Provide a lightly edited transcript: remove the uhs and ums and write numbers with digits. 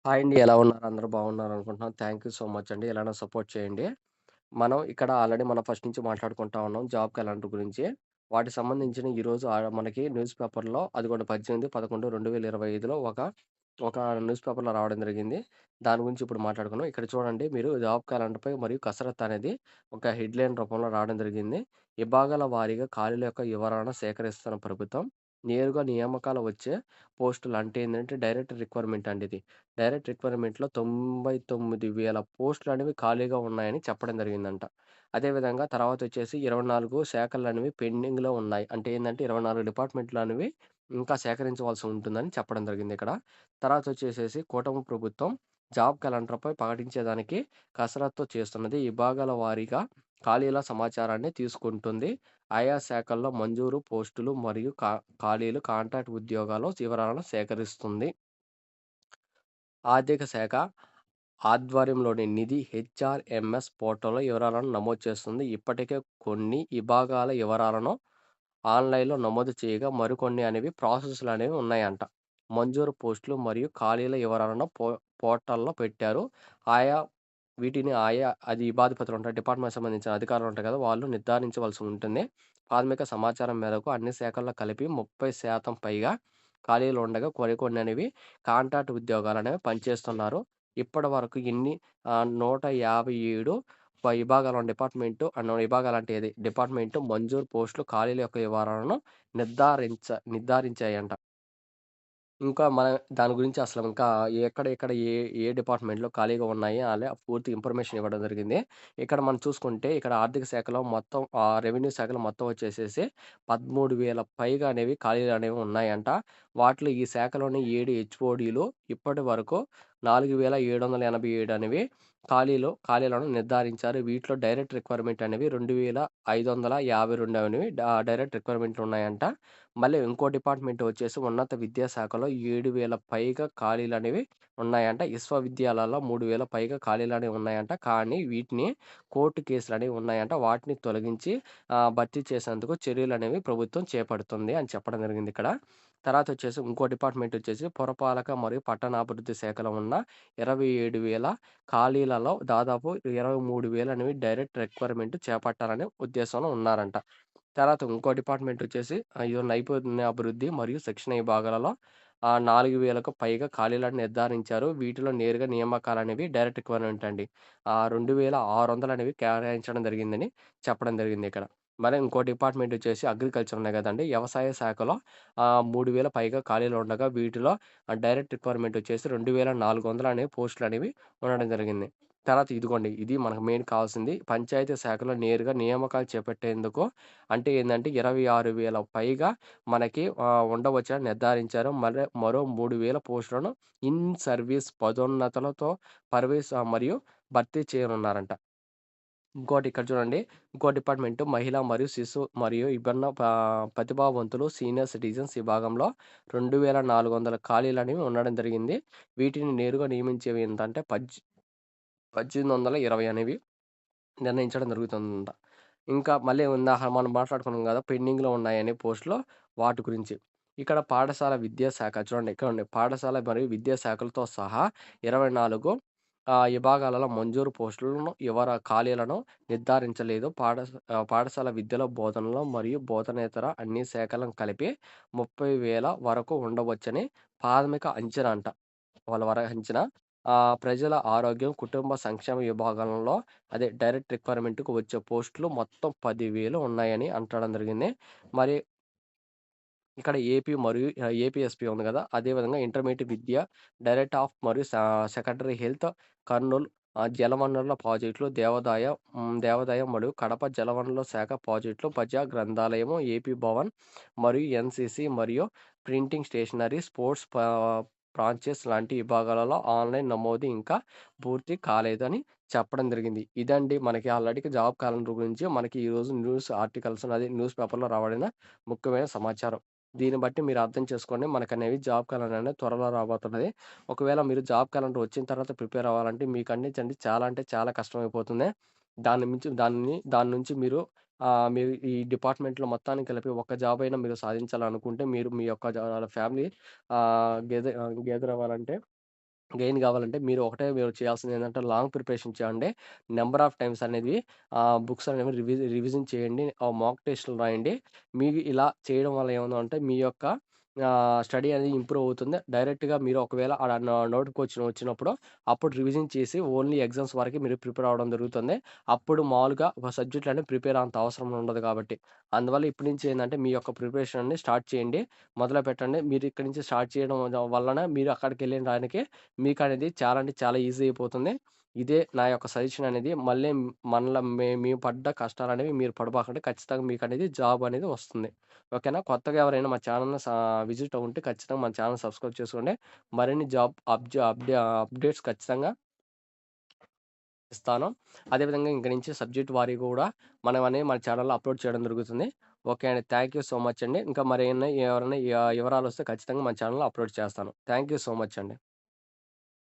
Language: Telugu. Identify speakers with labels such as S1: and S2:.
S1: హాయ్ అండి. ఎలా ఉన్నారు? అందరూ బాగున్నారనుకుంటున్నాను. థ్యాంక్ యూ సో మచ్ అండి. ఇలానే సపోర్ట్ చేయండి. మనం ఇక్కడ ఆల్రెడీ మనం ఫస్ట్ నుంచి మాట్లాడుకుంటా ఉన్నాం జాబ్ క్యాలెండర్ గురించి. వాటికి సంబంధించిన ఈరోజు మనకి న్యూస్ పేపర్‌లో అదిగోండి 18, 11, 2025లో ఒక న్యూస్ పేపర్‌లో రావడం జరిగింది. దాని గురించి ఇప్పుడు మాట్లాడుకుందాం. ఇక్కడ చూడండి మీరు జాబ్ క్యాలెండర్‌పై మరియు కసరత్తు అనేది ఒక హెడ్‌లైన్ రూపంలో రావడం జరిగింది. విభాగాల వారీగా ఖాళీల యొక్క వివరణ సేకరిస్తున్న ప్రభుత్వం. నేరుగా నియామకాలు వచ్చే పోస్టులు అంటే ఏందంటే డైరెక్ట్ రిక్వైర్మెంట్ అండి ఇది. డైరెక్ట్ రిక్వైర్మెంట్‌లో 99,000 పోస్టులనేవి ఖాళీగా ఉన్నాయని చెప్పడం జరిగిందంట. అదేవిధంగా తర్వాతొచ్చేసి 24 శాఖలనేవి పెండింగ్‌లో ఉన్నాయి. అంటే ఏందంటే 24 డిపార్ట్‌మెంట్‌లనేవి ఇంకా సేకరించవలసి ఉంటుందని చెప్పడం జరిగిందిక్కడ. తర్వాతొచ్చేసేసి కూటమి ప్రభుత్వం జాబ్ క్యాలెండర్‌పై ప్రకటించేదానికి కసరత్తు చేస్తున్నది. విభాగాల వారీగా ఖాళీల సమాచారాన్ని తీసుకుంటుంది. ఆయా శాఖల్లో మంజూరు పోస్టులు మరియు ఖాళీలు, కాంట్రాక్ట్ ఉద్యోగాల వివరాలను సేకరిస్తుంది. ఆర్థిక శాఖ ఆధ్వర్యంలోని నిధి హెచ్ఆర్ఎంఎస్ పోర్టల్‌లో వివరాలను నమోదు చేస్తుంది. ఇప్పటికే కొన్ని విభాగాల వివరాలను ఆన్‌లైన్‌లో నమోదు చేయగా, మరికొన్ని అనేవి ప్రాసెస్‌లనేవి ఉన్నాయంట. మంజూరు పోస్టులు మరియు ఖాళీల వివరాలను పోర్టల్‌లో పెట్టారు. ఆయా ఆయా అది బాధిపతులుంటారు. డిపార్ట్‌మెంట్‌కి సంబంధించిన అధికారులుంటారు కదా! వాళ్ళు నిర్ధారించవలసి ఉంటుంది. ప్రాథమిక సమాచారం మేరకు అన్ని శాఖల్లో కలిపి 30% పైగా ఖాళీలు ఉండగా, మరికొన్ననేవి కాంట్రాక్ట్ ఉద్యోగాలనేవి పనిచేస్తున్నారు. ఇప్పటివరకు 157 విభాగాలు విభాగాలంటే ఏది డిపార్ట్‌మెంటు మంజూరు పోస్టులు ఖాళీల యొక్క వివరాలను నిర్ధారించాయంట. ఇంకా దాని గురించి అసలు ఇంకా ఎక్కడ ఏ డిపార్ట్‌మెంట్‌లో ఖాళీగా ఉన్నాయి పూర్తి ఇన్ఫర్మేషన్ ఇవ్వడం జరిగింది. ఇక్కడ మనం చూసుకుంటే ఇక్కడ ఆర్థిక శాఖలో మొత్తం రెవెన్యూ శాఖలో మొత్తం వచ్చేసేసి 13,000 పైగా అనేవి ఖాళీలనేవి ఉన్నాయంట. వాటిలో ఈ శాఖలోని 7 హెచ్ఓడీలు ఇప్పటి వరకు 4,787 అనేవి ఖాళీలను నిర్ధారించారు. వీటిలో డైరెక్ట్ రిక్వైర్మెంట్ అనేవి 2,552 అనేవి డైరెక్ట్ రిక్వైర్మెంట్లు ఉన్నాయంట. మళ్ళీ ఇంకో డిపార్ట్‌మెంట్ వచ్చేసి ఉన్నత విద్యా శాఖలో 7,000 పైగా ఖాళీలనేవి ఉన్నాయంట. విశ్వవిద్యాలయాల్లో 3,000 పైగా ఖాళీలనేవి ఉన్నాయంట. కానీ వీటిని కోర్టు కేసులనేవి ఉన్నాయంట. వాటిని తొలగించి భర్తీ చేసేందుకు చర్యలనేవి ప్రభుత్వం చేపడుతుంది అని చెప్పడం జరిగిందిక్కడ. తర్వాతొచ్చేసి ఇంకో డిపార్ట్‌మెంట్ వచ్చేసి పురపాలక మరియు పట్టణాభివృద్ధి శాఖలో ఉన్న 27,000 ఖాళీలలో దాదాపు 23,000 అనేవి డైరెక్ట్ రిక్వైర్మెంట్ చేపట్టాలనే ఉద్దేశంలో ఉన్నారంట. తర్వాత ఇంకో డిపార్ట్‌మెంట్ వచ్చేసి నైపుణ్యాభివృద్ధి మరియు శిక్షణ విభాగాలలో 4,000కు పైగా ఖాళీలను నిర్ధారించారు. వీటిలో నేరుగా నియామకాలనేవి డైరెక్ట్ రిక్వైర్మెంట్ అండి. 2,600 అనేవి కేటాయించడం జరిగిందని చెప్పడం జరిగిందిక్కడ. మరి ఇంకో డిపార్ట్‌మెంట్ వచ్చేసి అగ్రికల్చర్ ఉన్నాయి గదండీ! వ్యవసాయ శాఖలో 3,000 పైగా ఖాళీలు ఉండగా వీటిలో డైరెక్ట్ రిక్వైర్మెంట్ వచ్చేసి 2,400 అనే పోస్టులనేవి ఉండడం జరిగింది. తర్వాత ఇదిగోండి ఇది మనకు మెయిన్ కావాల్సింది. పంచాయతీ శాఖలో నేరుగా నియామకాలు చేపట్టేందుకు అంటే ఏందంటే 26,000 పైగా మనకి ఉండవచ్చని నిర్ధారించారు. మరో 3,000 పోస్టులను ఇన్ సర్వీస్ పదోన్నతులతో మరియు భర్తీ చేయనున్నారంట. ఇంకోటి ఇక్కడ చూడండి. ఇంకో డిపార్ట్‌మెంట్ మహిళా మరియు శిశు మరియు విభిన్న ప్రతిభావంతులు సీనియర్ సిటిజన్స్ విభాగంలో 2,400 ఖాళీలనేవి ఉండడం జరిగింది. వీటిని నేరుగా నియమించేవి ఏంటంటే 1,820 అనేవి నిర్ణయించడం జరుగుతుందంట. ఇంకా మళ్ళీ ఇందాక మనం మాట్లాడుకున్నాం గదా! పెండింగ్‌లో ఉన్నాయనే పోస్ట్‌లో వాటి గురించి. ఇక్కడ పాఠశాల విద్యాశాఖ చూడండి ఇక్కడ ఉంది. పాఠశాల మరియు విద్యాశాఖలతో సహా 24 విభాగాలలో మంజూరు పోస్టులను ఖాళీలను నిర్ధారించలేదు. పాఠశాల విద్యలో బోధనలో మరియు బోధనేతర అన్ని శాఖలను కలిపి 30,000 వరకు ఉండవచ్చని ప్రాథమిక అంచనా అంట. వాళ్ళ అంచనా. ప్రజల ఆరోగ్యం, కుటుంబ సంక్షేమ విభాగంలో అదే డైరెక్ట్ రిక్వైర్మెంట్‌కి వచ్చే పోస్టులు మొత్తం 10,000 ఉన్నాయని అంటడం జరిగింది. మరి ఇక్కడ ఏపీ మరియు ఏపీఎస్‌పీ ఉంది గదా! అదే విధంగా ఇంటర్మీడియేట్ విద్య, డైరెక్టర్ ఆఫ్ మరియు సెకండరీ హెల్త్, కర్నూల్ జలవనరుల ప్రాజెక్టులు, దేవాదాయం మరియు కడప జలవనరుల శాఖ ప్రాజెక్టులు, ప్రజా గ్రంథాలయము, ఏపీ భవన్ మరియు ఎన్‌సీసీ మరియు ప్రింటింగ్ స్టేషనరీ, స్పోర్ట్స్ బ్రాంచెస్ లాంటి విభాగాలలో ఆన్‌లైన్ నమోదు ఇంకా పూర్తి కాలేదని చెప్పడం జరిగింది. ఇదండి మనకి ఆల్రెడీ జాబ్ క్యాలెండర్ గురించి మనకి ఈరోజు న్యూస్ ఆర్టికల్స్ అదే న్యూస్ పేపర్‌లో రాబడిన ముఖ్యమైన సమాచారం. దీన్ని బట్టి మీరు అర్థం చేసుకోండి. మనకనేవి జాబ్ క్యాలెండర్ అనేది త్వరలో రాబోతున్నది. ఒకవేళ మీరు జాబ్ క్యాలెండర్ వచ్చిన తర్వాత ప్రిపేర్ అవ్వాలంటే మీకన్నించండి చాలా అంటే చాలా కష్టమైపోతుంది. దాని నుంచి మీరు ఈ డిపార్ట్‌మెంట్‌లో మొత్తానికి కలిపి ఒక్క జాబ్ అయినా మీరు సాధించాలనుకుంటే మీరు మీ యొక్క ఫ్యామిలీ గేదర్ అవ్వాలంటే గెయిన్ గావాలంటే మీరు చేయాల్సిందేంటంటే లాంగ్ ప్రిపరేషన్ చేయండి. నంబర్ ఆఫ్ టైమ్స్ అనేది బుక్స్ అనేవి రివిజన్ చేయండి. మాక్ టెస్ట్‌లు రాయండి. మీకు ఇలా చేయడం వల్ల ఏమవుతుందంటే మీ యొక్క స్టడీ అనేది ఇంప్రూవ్ అవుతుంది. డైరెక్ట్‌గా మీరు ఒకవేళ ఆడ నోటిఫికేషన్ వచ్చినప్పుడు అప్పుడు రివిజన్ చేసి ఓన్లీ ఎగ్జామ్స్ వరకే మీరు ప్రిపేర్ అవ్వడం జరుగుతుంది. అప్పుడు మామూలుగా ఒక సబ్జెక్ట్‌లని ప్రిపేర్ అంత అవసరం ఉండదు కాబట్టి. అందువల్ల ఇప్పటి నుంచి ఏందంటే మీ యొక్క ప్రిపరేషన్‌ని స్టార్ట్ చేయండి. మొదలుపెట్టండి. మీరు ఇక్కడి నుంచి స్టార్ట్ చేయడం వలన మీరు అక్కడికెళ్ళిన దానికి మీకనేది చాలా అంటే చాలా ఈజీ అయిపోతుంది. ఇదే నా యొక్క సజెషన్ అనేది. మళ్ళీ మేము పడ్డ కష్టాలనేవి మీరు పడబాకండి. ఖచ్చితంగా మీకనేది జాబ్ అనేది వస్తుంది. ఓకేనా? కొత్తగా ఎవరైనా మా ఛానెల్‌ని విజిట్ అవుంటే ఖచ్చితంగా మన ఛానెల్ సబ్స్క్రైబ్ చేసుకోండి. మరిన్ని జాబ్ అప్డేట్స్ ఖచ్చితంగా ఇస్తాను. అదేవిధంగా ఇంక నుంచి సబ్జెక్ట్ వారీగా గూడా మన ఛానెల్‌లో అప్‌లోడ్ చేయడం జరుగుతుంది. ఓకే అండి. థాంక్ యూ సో మచ్ అండి. ఇంకా ఎవరైనా వివరాలొస్తే ఖచ్చితంగా మన ఛానెల్‌లో అప్‌లోడ్ చేస్తాను. థాంక్ యూ సో మచ్ అండి.